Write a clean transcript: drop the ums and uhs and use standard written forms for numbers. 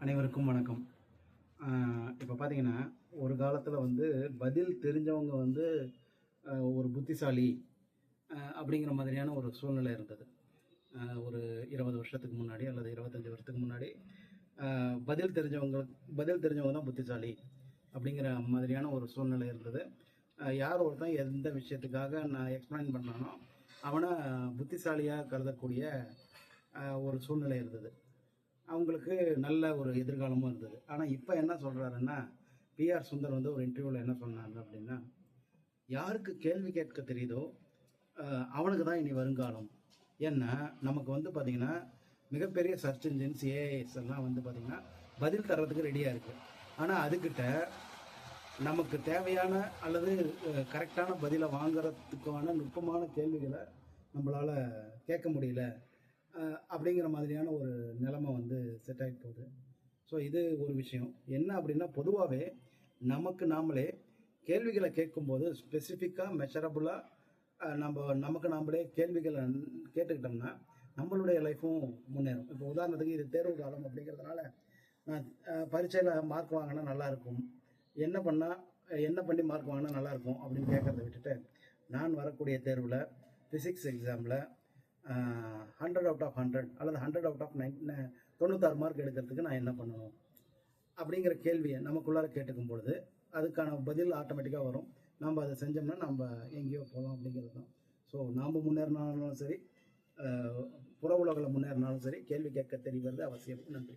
அனைவருக்கும் வணக்கம். இப்போ பார்த்தீங்கன்னா, ஒரு காலத்தில் வந்து பதில் தெரிஞ்சவங்க வந்து ஒரு புத்திசாலி அப்படிங்கிற மாதிரியான ஒரு சூழ்நிலை இருந்தது. ஒரு 20 வருஷத்துக்கு முன்னாடி அல்லது 25 வருஷத்துக்கு முன்னாடி பதில் தெரிஞ்சவங்க தான் புத்திசாலி அப்படிங்கிற மாதிரியான ஒரு சூழ்நிலை இருந்தது. யார் ஒருத்தன் எந்த விஷயத்துக்காக நான் எக்ஸ்பிளைன் பண்ணானோ அவனை புத்திசாலியாக கருதக்கூடிய ஒரு சூழ்நிலை இருந்தது. அவங்களுக்கு நல்ல ஒரு எதிர்காலமும் இருந்தது. ஆனால் இப்போ என்ன சொல்கிறாருன்னா, பிஆர் சுந்தர் வந்து ஒரு இன்டர்வியூவில் என்ன சொன்னாங்க அப்படின்னா, யாருக்கு கேள்வி கேட்க தெரியுதோ அவனுக்கு தான் இனி வருங்காலம். ஏன்னா நமக்கு வந்து பார்த்திங்கன்னா மிகப்பெரிய சர்ச் இன்ஜின்ஸ் ஏஐஎஸ் எல்லாம் வந்து பார்த்திங்கன்னா பதில் தர்றதுக்கு ரெடியாக இருக்குது. ஆனால் அதுக்கிட்ட நமக்கு தேவையான அல்லது கரெக்டான பதிலை வாங்கிறதுக்கான நுட்பமான கேள்விகளை நம்மளால் கேட்க முடியல அப்படிங்கிற மாதிரியான ஒரு நிலைமை வந்து செட் ஆகி போகுது. ஸோ இது ஒரு விஷயம். என்ன அப்படின்னா, பொதுவாகவே நாமளே கேள்விகளை கேட்கும்போது ஸ்பெசிஃபிக்காக மெஷரபுளாக நமக்கு நாமளே கேள்விகளை கேட்டுக்கிட்டோம்னா நம்மளுடைய லைஃப்பும் முன்னேறும். இப்போ உதாரணத்துக்கு இது தேர்வு காலம் அப்படிங்கிறதுனால நான் பரீட்சையில் மார்க் வாங்கினா நல்லாயிருக்கும், என்ன பண்ணி மார்க் வாங்கினா நல்லாயிருக்கும் அப்படின்னு கேட்குறத விட்டுட்டு, நான் வரக்கூடிய தேர்வில் ஃபிசிக்ஸ் எக்ஸாமில் 100 out of 100 அல்லது 100 out of 96 மார்க் எடுக்கிறதுக்கு நான் என்ன பண்ணணும் அப்படிங்கிற கேள்வியை நமக்குள்ளார கேட்டுக்கும் பொழுது அதுக்கான பதில் ஆட்டோமேட்டிக்காக வரும். நம்ம அதை செஞ்சோம்னா நம்ம எங்கேயோ போகலாம் அப்படிங்கிறது தான். ஸோ நாம் முன்னேறினாலும் சரி, புற உலகில் முன்னேறினாலும் சரி, கேள்வி கேட்க தெரிவது அவசியம். நன்றி.